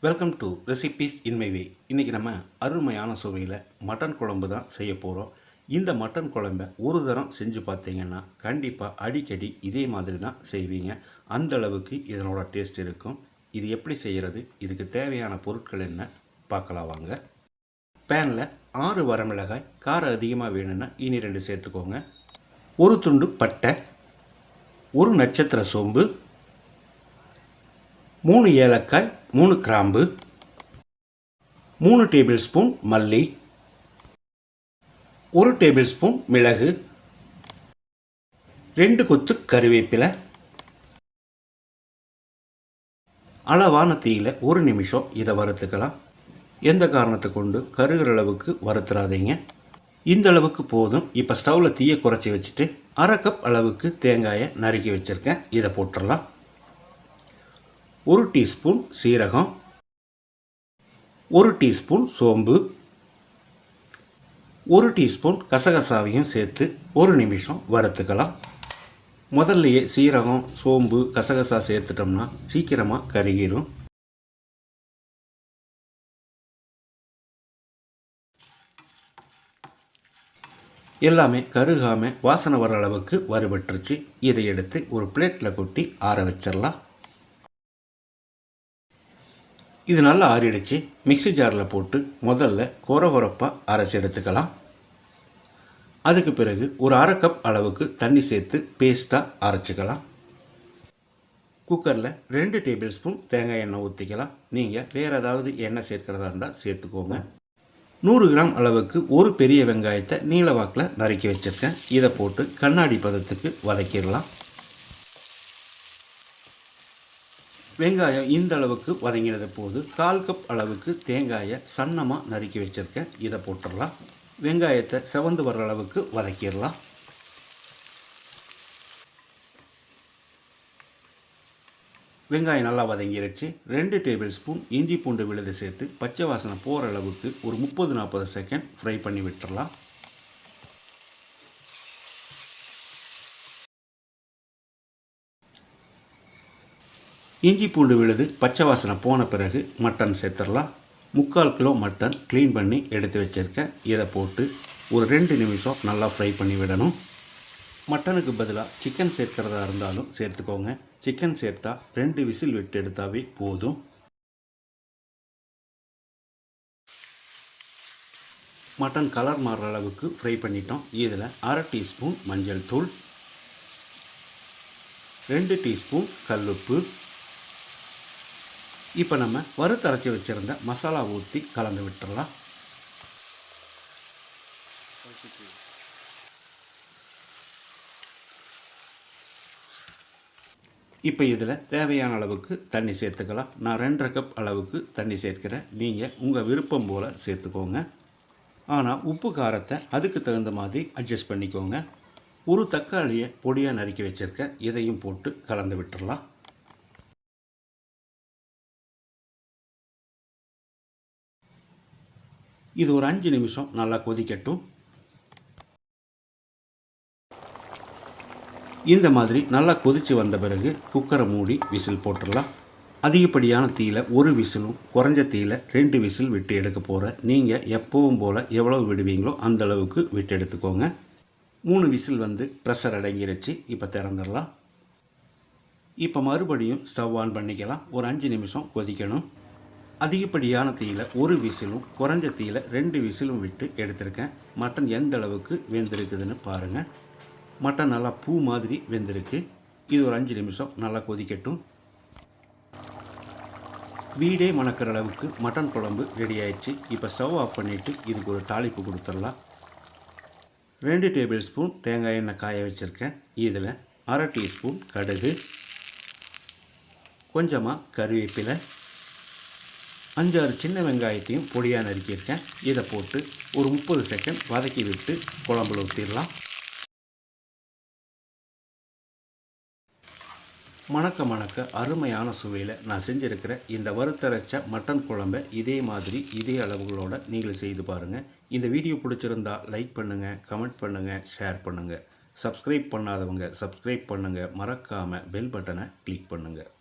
Welcome to recipes in my way. இன்றைக்கி நம்ம அருமையான சுவையில் மட்டன் குழம்பு தான் செய்ய போகிறோம். இந்த மட்டன் குழம்பை ஒரு தரம் செஞ்சு பார்த்தீங்கன்னா கண்டிப்பாக அடிக்கடி இதே மாதிரி தான் செய்வீங்க. அந்த அளவுக்கு இதனோட டேஸ்ட் இருக்கும். இது எப்படி செய்கிறது, இதுக்கு தேவையான பொருட்கள் என்ன பார்க்கலாம் வாங்க. பேனில் 6 வரமிளகாய், காரம் அதிகமாக வேணும்னா இனி 2 சேர்த்துக்கோங்க. ஒரு துண்டு பட்டை, ஒரு நட்சத்திர சோம்பு, 3 ஏலக்காய், 3 கிராம்பு, 3 டேபிள் ஸ்பூன் மல்லி, 1 டேபிள் ஸ்பூன் மிளகு, 2 கொத்து கருவேப்பிலை. அளவான தீயில 1 நிமிஷம் இதை வறுத்துக்கலாம். எந்த காரணத்தை கொண்டு கருகிற அளவுக்கு வறுத்துறாதீங்க. இந்த அளவுக்கு போதும். இப்போ ஸ்டவ்வில் தீயை குறைச்சி வச்சுட்டு 1/2 கப் அளவுக்கு தேங்காயை நறுக்கி வச்சுருக்கேன். இதை போட்டுடலாம். 1 டீஸ்பூன் சீரகம், 1 டீஸ்பூன் சோம்பு, 1 டீஸ்பூன் கசகசாவையும் சேர்த்து 1 நிமிஷம் வறுத்துக்கலாம். முதல்லையே சீரகம், சோம்பு, கசகசா சேர்த்துட்டோம்னா சீக்கிரமாக கருகிரும். எல்லாமே கருகாமல் வாசனை வர அளவுக்கு வறுபட்டுருச்சு. இதை எடுத்து ஒரு பிளேட்டில் கொட்டி ஆற வச்சிடலாம். இது நல்லா ஆறிடுச்சு. மிக்சி ஜாரில் போட்டு முதல்ல கொரகொரப்பாக அரைச்சி எடுத்துக்கலாம். அதுக்கு பிறகு ஒரு 1/2 கப் அளவுக்கு தண்ணி சேர்த்து பேஸ்ட்டாக அரைச்சிக்கலாம். குக்கரில் 2 டேபிள் ஸ்பூன் தேங்காய் எண்ணெய் ஊற்றிக்கலாம். நீங்கள் வேறு ஏதாவது எண்ணெய் சேர்க்கிறதா இருந்தால் சேர்த்துக்கோங்க. 100 கிராம் அளவுக்கு ஒரு பெரிய வெங்காயத்தை நீல வாக்கில் நறுக்கி வச்சுருக்கேன். இதை போட்டு கண்ணாடி பதத்துக்கு வதக்கிடலாம். வெங்காயம் இந்த அளவுக்கு வதங்கினது போது 1/4 கப் அளவுக்கு தேங்காயை சன்னமாக நறுக்கி வச்சுருக்கேன். இதை போட்டுடலாம். வெங்காயத்தை செவந்து வர்ற அளவுக்கு வதக்கிடலாம். வெங்காயம் நல்லா வதங்கிருச்சு. 2 டேபிள் ஸ்பூன் இஞ்சி பூண்டு விழுது சேர்த்து பச்சை வாசனை போகிற அளவுக்கு ஒரு 30-40 செகண்ட் ஃப்ரை பண்ணி விட்டுடலாம். இஞ்சி பூண்டு விழுது பச்சை வாசனை போன பிறகு மட்டன் சேர்த்துடலாம். 3/4 கிலோ மட்டன் க்ளீன் பண்ணி எடுத்து வச்சுருக்கேன். இதை போட்டு ஒரு 2 நிமிஷம் நல்லா ஃப்ரை பண்ணி விடணும். மட்டனுக்கு பதிலாக சிக்கன் சேர்க்கிறதா இருந்தாலும் சேர்த்துக்கோங்க. சிக்கன் சேர்த்தா 2 விசில் விட்டு எடுத்தாவே போதும். மட்டன் கலர் மாறுற அளவுக்கு ஃப்ரை பண்ணிட்டோம். இதில் 1/2 டீஸ்பூன் மஞ்சள் தூள், 2 டீஸ்பூன் கல்லுப்பு. இப்போ நம்ம வறுத்தரைச்சி வச்சுருந்த மசாலா ஊற்றி கலந்து விட்டுடலாம். இப்போ இதில் தேவையான அளவுக்கு தண்ணி சேர்த்துக்கலாம். நான் 2.5 கப் அளவுக்கு தண்ணி சேர்க்கிறேன். நீங்கள் உங்கள் விருப்பம் போல் சேர்த்துக்கோங்க. ஆனால் உப்பு காரத்தை அதுக்கு தகுந்த மாதிரி அட்ஜஸ்ட் பண்ணிக்கோங்க. ஒரு தக்காளியை பொடியாக நறுக்கி வச்சுருக்கேன். இதையும் போட்டு கலந்து விட்டுடலாம். இது ஒரு 5 நிமிஷம் நல்லா கொதிக்கட்டும். இந்த மாதிரி நல்லா கொதித்து வந்த பிறகு குக்கரை மூடி விசில் போட்டுடலாம். அதிகப்படியான தீயில் 1 விசிலும், குறைஞ்ச தீயில் 2 விசில் விட்டு எடுக்க போகிறேன். நீங்கள் எப்பவும் போல் எவ்வளவு விடுவீங்களோ அந்த அளவுக்கு விட்டு எடுத்துக்கோங்க. 3 விசில் வந்து ப்ரெஷர் அடங்கிருச்சு. இப்போ திறந்துடலாம். இப்போ மறுபடியும் ஸ்டவ் ஆன் பண்ணிக்கலாம். ஒரு 5 நிமிஷம் கொதிக்கணும். அதிகப்படியான தீயில் 1 விசிலும், குறைஞ்ச தீயில் 2 விசிலும் விட்டு எடுத்திருக்கேன். மட்டன் எந்த அளவுக்கு வெந்திருக்குதுன்னு பாருங்கள். மட்டன் நல்லா பூ மாதிரி வெந்திருக்கு. இது ஒரு 5 நிமிஷம் நல்லா கொதிக்கட்டும். வீடே மணக்கிற அளவுக்கு மட்டன் குழம்பு ரெடி ஆயிடுச்சு. இப்போ ஸ்டவ் ஆஃப் பண்ணிவிட்டு இதுக்கு ஒரு தாளிப்பு கொடுத்துடலாம். 2 டேபிள் ஸ்பூன் தேங்காய் எண்ணெய் காய வச்சுருக்கேன். இதில் 1/2 டீஸ்பூன் கடுகு, கொஞ்சமாக கருவேப்பிலை, 5-6 சின்ன வெங்காயத்தையும் பொடியாக நறுக்கியிருக்கேன். இதை போட்டு ஒரு 30 செகண்ட் வதக்கி விட்டு குழம்புல ஊற்றிடலாம். மணக்க அருமையான சுவையில் நான் செஞ்சுருக்கிற இந்த வறுத்தரைச்ச மட்டன் குழம்பை இதே மாதிரி இதே அளவுகளோடு நீங்கள் செய்து பாருங்கள். இந்த வீடியோ பிடிச்சிருந்தால் லைக் பண்ணுங்கள், கமெண்ட் பண்ணுங்கள், ஷேர் பண்ணுங்கள். சப்ஸ்கிரைப் பண்ணாதவங்க சப்ஸ்கிரைப் பண்ணுங்கள். மறக்காமல் பெல் பட்டனை கிளிக் பண்ணுங்கள்.